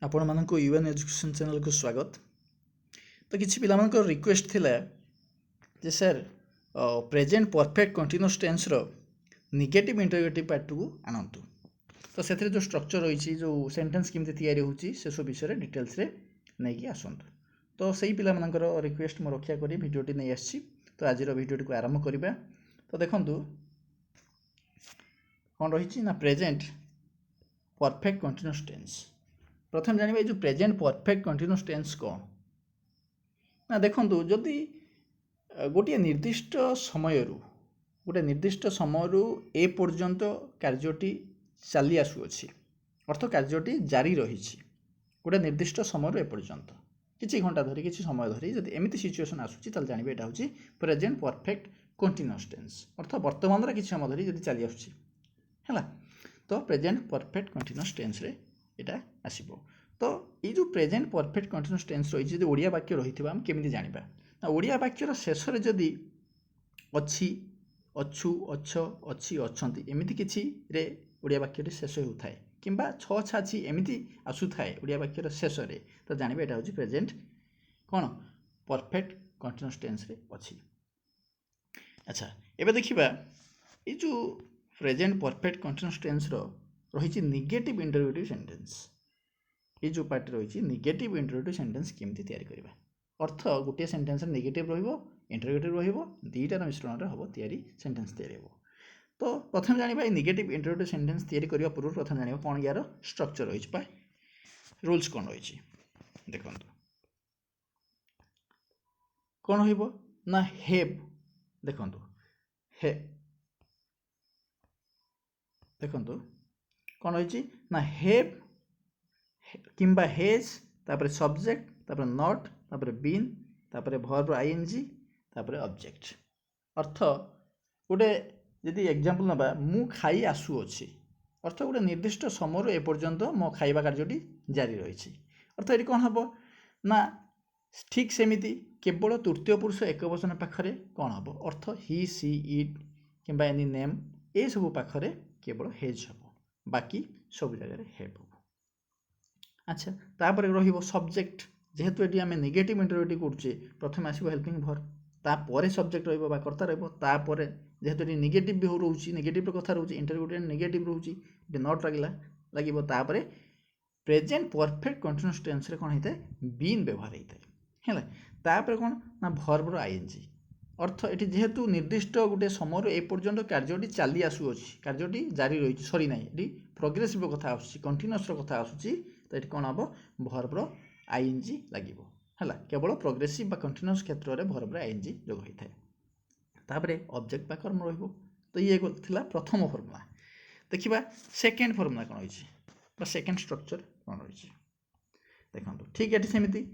आपण मानक UN education channel को स्वागत। तो किसी पिला रिक्वेस्ट थिला जे sir present perfect continuous tense रो नेगेटिव इंटरोगेटिव पार्ट को आनंतु। तो से जो स्ट्रक्चर रही जो सेंटेंस केमती तैयारी होची से सब विषय डिटेल्स रे नहीं कि आसंतु। तो सही पिला मानकर रिक्वेस्ट मो रक्षा करी वीडियोटी नहीं आसी। तो आज वीडियोटी को आरंभ करिबा। तो देखंतु कौन रही ना प्रेजेंट परफेक्ट कंटिन्यूअस टेंस। प्रथम जानिबा जो प्रेजेंट परफेक्ट कंटिन्यूअस टेंस कौन ना देखंतु जदि गोटे निर्दिष्ट समय ए पर्यंत कार्यटी चली आसुअछि अर्थ कार्यटी जारी रही गोटे निर्दिष्ट समय ए पर्यंत किछि घंटा धरी किछि समय धरी जदि एमिति सिचुएशन आसुछि ताल जानिबे एटा होछि प्रेजेंट परफेक्ट कंटिन्यूअस टेंस अर्थ वर्तमान रे किछि समय धरी जदि चली आसुछि हैला। तो प्रेजेंट परफेक्ट कंटिन्यूअस टेंस रे एटा आसीबो। तो ये जो प्रेजेंट परफेक्ट कंटिन्यूअस टेंस रही जो ओडिया वाक्य रही आम केमी जाना ना ओडिया वाक्यर शेष में जदि अच्छी अच्छु अछ अच्छी अच्छी एमती किसी रे ओडिया वाक्य शेष होता है किंबा छ छाछी एमती आसुए ओडिया वाक्यर शेष में तो जानवे यहाँ हूँ प्रेजेंट कौन परफेक्ट कंटिन्यूअस टेंस रे अच्छी। अच्छा एबे देखिबा ये जो प्रेजेंट परफेक्ट कंटिन्यूअस टेंस रही नेगेटिव इंटरोगेटिव सेंटेंस ये जो पार्ट रही नेगेटिव इंटरोगेटिव सेंटेंस केमती तैयारी करबा अर्थ गोटे सेंटेंस नेगेटिव रहिबो इंटरोगेटिव रहिबो दुईटार मिश्रण रे हबो तैयारी सेंटेंस तैयारी हबो। तो प्रथम जानिबा नेगेटिव इंटरोगेटिव सेंटेंस तैयारी करबा पूर्व प्रथम जानिबा कोन यार स्ट्रक्चर रही पा रूल्स कोन रही देखंतु कोन होइबो ना हैव देखंतु हे देखंतु कोन रही ना हैव किंबा हेज तापर सब्जेक्ट तापर नॉट तापर बीन तापर वर्ब आईएनजी तापर ऑब्जेक्ट अर्थ गोटे यदि एग्जांपल नबा मु खाई आसु अछि अर्थ गोटे निर्दिष्ट समय एपर्यंत मो खाइबा कार्यटी जारी रही अर्थ ये कौन हम ना ठीक सेमिति केवल तृतीय पुरुष एक वचन पाखरे कौन हम अर्थ ही सी इट किंबा एनी नेम ए सब पाखरे केवल हेज हम बाकी सब जगह हेव हम। अच्छा तापर रहिबो सब्जेक्ट जेहेतु एटी आमे नेगेटिव इंटरोगेटिव करछे प्रथम आसीबो हेल्पिंग वर्ब तापर सब्जेक्ट रहिबो बा कर्ता रहिबो तापर जेहेतु एटी नेगेटिव भी रहउची नेगेटिव कथा रहउची इंटरोगेटिव नेगेटिव रहउची एटी नॉट लागिबो तापर प्रेजेंट परफेक्ट कंटीन्यूअस टेंस रे कोन हेते बीन व्यवहार हेते हैला तापर कोन ना वर्ब रो आईएनजी अर्थ एटी जेहेतु निर्दिष्ट गोटे समय ए पर्यंत कार्यटी चली आसुअछि कार्यटी जारी रही सरी नाही एटी प्रोग्रेसिव कथा आसुछि कंटीन्यूअस रो कथा आसुछि तो ये कौन हम वर्ब रो आईएनजी लगे है केवल प्रोग्रेसिव बा कंटीन्यूअस क्षेत्र में वर्ब रो आईएनजी जोग होता है तापरे ऑब्जेक्ट बा कर्म रहिबो। तो ये थिला प्रथम फॉर्मूला। देखिबा सेकेंड फॉर्मूला कौन होइछि बा सेकेंड स्ट्रक्चर कौन होइछि देखंतु ठीक एठी सेमिति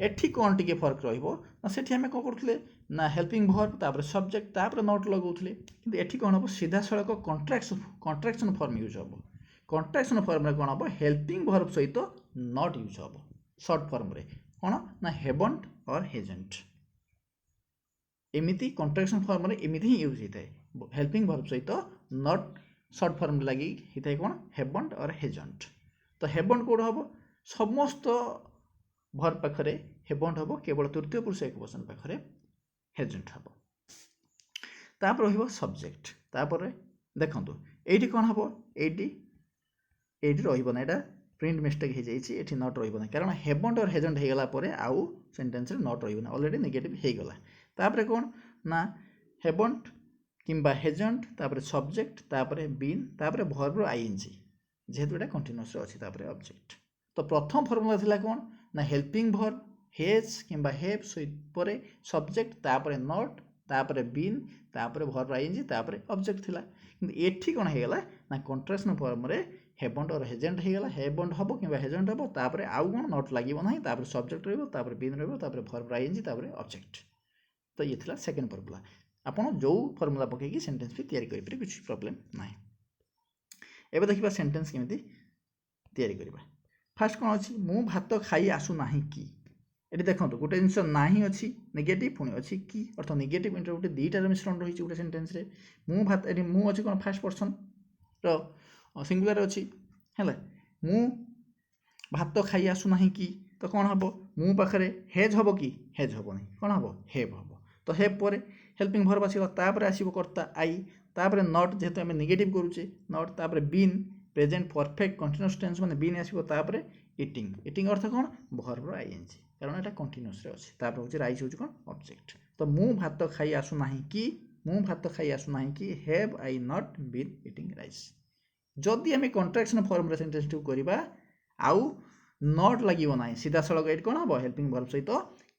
एठी कौन टिके फर्क रहिबो ना सेठी हमें को करथले ना हेल्पिंग वर्ब तापर सब्जेक्ट तापर नॉट लगाउथले किंतु एठी कौन हो सीधा सड़क कॉन्ट्रैक्शन फॉर्म यूज हो कॉन्ट्रैक्शन फॉर्म रे कौन हम हेल्पिंग वर्ब सहित नॉट यूज हम शॉर्ट फॉर्म रे कौन ना हेवंट और हेजेंट एमिति कॉन्ट्रैक्शन फॉर्म रे एमिति ही यूज होता है हेल्पिंग वर्ब सहित नॉट शॉर्ट फॉर्म लगी होता है कौन हेवंट और हेजेंट। तो हेवंट कौन हम समस्त वर्ब पाखरे हेवंट हम केवल तृतीय पुरुष एक वचन पाखरे हेजेंट हम तापर रहिबो सब्जेक्ट तापर देखंतु एठी कौन हम एठी रहिबो ना एटा प्रिंट मिस्टेक हो जाइए नट रहिबो ना कारण हेवंट और हेजेंट हो गला परे आउ सेंटेंस रे नट रहिबो ना ऑलरेडी नेगेटिव हो गला तापर कौन ना हेवंट किंबा हेजेंट तापर सब्जेक्ट तापर बीन तापर वर्ब रो आईएनजी जेहेतु एटा कंटीन्यूअस रे अछि तापर ऑब्जेक्ट। तो प्रथम फार्मूला थिला कौन ना हेल्पिंग वर्ब हेज किंबा हेव परे सब्जेक्ट तापर नट तापर बीन तापर वर्ब आईएनजी तापर ऑब्जेक्ट थिला किंतु एठी कोन हे गला ना कॉन्ट्रैक्शन फॉर्म रे हेवंट और हेजेंट हो गला हेवंट हम कि हेजेंट हम तापर आउ कौन नट लगे ना तापर सब्जेक्ट रहिबो तापर बीन रहिबो तापर वर्ब आईएनजी तापर ऑब्जेक्ट। तो ये थिला सेकंड फार्मूला आपन जो फार्मूला पकेकी सेंटेंस भी तैयारी करि परबे कुछ प्रॉब्लम नाही। एबे देखिबा सेंटेंस केमिति तैयारी करबा फास्ट कोन अछि मु भात खाई आसु नाही की एटी देखंतु गोटे जिंस नाही अछि नेगेटिव पुणी अछि की अर्थ नेगेटिव इंटरोगेटिव दुईटार मिश्रण रही गोटे सेंटेंस रे मु भात एटी मु अछि कोन फर्स्ट पर्सन रो सिंगुलर अछि हैला मु भात खाई आसुना कि तो कौन हम मो पाखे हेज हम कि हेज हेनी कौन हम हेव हम तो हेव पर हेल्पिंग भर्ब आसपर आसो कर्ता आई तापर नट जेहेतु आम नेगेटिव करुचे नट तापर been present perfect continuous tense माने बीन आसो तापर इटिंग इटिंग अर्थ कौन भर्बर आईएनजी कारण यहाँ कंटिन्यूअस अच्छे तापर हूँ राइस हूँ कौन ऑब्जेक्ट तो मु भात खाई आसुना कि मु भात खाई आसुना कि have I not been eating rice जदि आम कंट्राक्शन फॉर्म सेंटेंस करवा आउ नॉट लगे ना सीधा सड़क ये कौन हम हेल्पिंग वर्ब सहित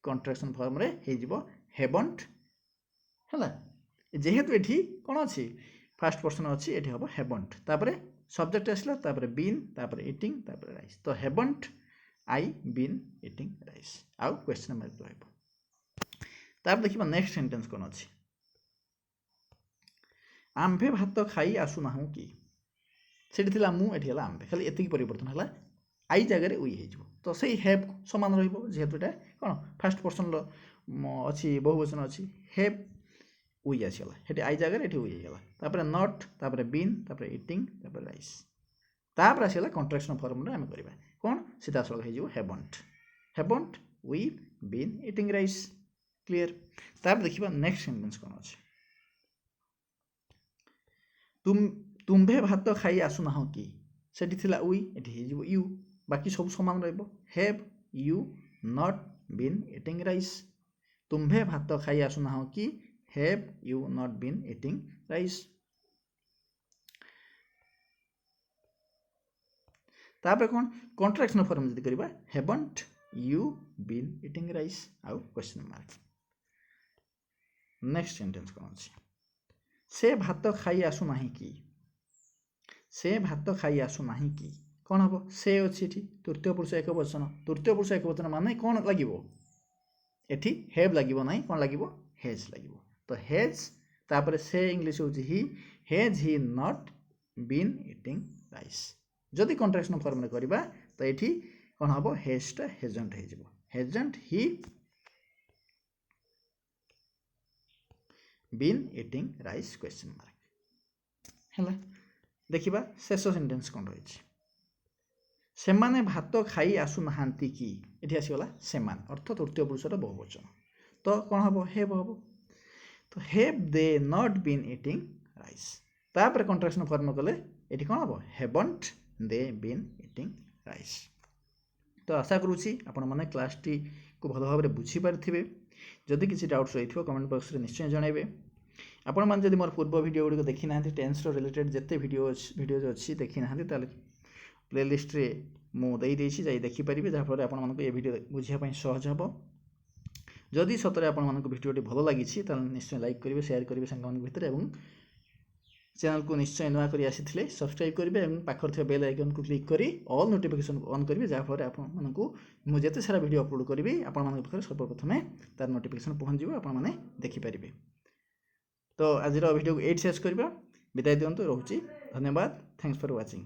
कंट्राक्शन फॉर्म रे हेवंट है जेहेतु ये कौन अच्छी फास्ट पर्सन अच्छी ये हम हेवंट तापर सब्जेक्ट आसला तापर बीन तापर इटिंग तापर राइस तो हेवंट आई बीन इटिंग राइस आउ क्वेश्चन मार्क तापर देखिए नेक्स्ट सेंटेंस कौन अच्छी आंभे भात खाई आसुना कि सेठी मुझे आंभे खाली एति परिवर्तन है आई जगह उई हो तो सही हेव सामान रेहेतु यहाँ कौन फास्ट पर्सन अच्छी बहुवचन अच्छी हेव उई आसगला ये आई जगह ये उई होगा नट तापर बीन तापर इटिंग तापर राइस तापर आसगला कंट्राक्शन फॉर्म रे आम करबा कौन सीधा सड़क हो haven't we been eating rice clear तापर देखिबा नेक्स्ट सेंटेंस कौन अच्छे तुम्भे भात खाई आसुना कि सेठी थिला उई एठी हो यू बाकी सब समान रहिबो have you not been eating rice तुम्भे भात खाई आसुना कि have you not been eating rice तापर कौन कंट्राक्शन फॉर्म जदि करबा haven't you been eating rice आउ क्वेश्चन मार्क नेक्स्ट सेंटेंस कौन अच्छे से भात खाई आसुना कि से भात खाई आसुना कि कौन हम से अच्छी तृतीय पुरुष एक वचन माने कौन लगे ये हेव लगे ना कौन लगे हेज लगे तो हेज तापर से इंग्लिश हूँ ही नॉट बीन इटिंग राइस जदि कंट्राक्शन फॉर्म में करवा तो ये कौन हम हेजटा हेजंट हो hasn't he been eating rice question mark है देखिबा शेष सेंटेंस कौन रही सेमाने भात खाई आसुना कि ये आसगला सेमान अर्थ तृतीय पुरुषर बहुवचन तो कौन हम हेव हम तो have they not been eating rice तापर कंट्राक्शन फॉर्म कले ये कौन हम haven't they been eating rice तो आशा करुँची आपण मैंने क्लास टी को भल भाव में बुझीपारे जदि किसी डाउट्स रही कमेंट बॉक्स में निश्चय जनइबे आपण मैंने जब मोर पूर्व वीडियो गुड़िक देखी ना टेन्स रिलेटेड जिते वीडियोज अच्छी देखी ना प्लेलिस्ट रे मुझे जाई देखिपारे जहाँफल आपको ये वीडियो बुझापी सहज हम जदि सतरे आपण भिडियोटी भल लगी निश्चय लाइक करेंगे शेयर करेंगे सांग भितर और चैनल को निश्चय नुआ कर आसी सब्सक्राइब करेंगे और पाखर बेल आइकन को क्लिक कर ऑल नोटिफिकेशन ऑन करेंगे जहाँफल आपको मुझे सारा वीडियो अपलोड करी आपण सर्वप्रथमे तार नोटिफिकेशन पहुँच आपने देखिपारे तो आज वीडियो को 8 शेष करवा विदाय दिंतु रोचे धन्यवाद थैंक्स फॉर वाचिंग।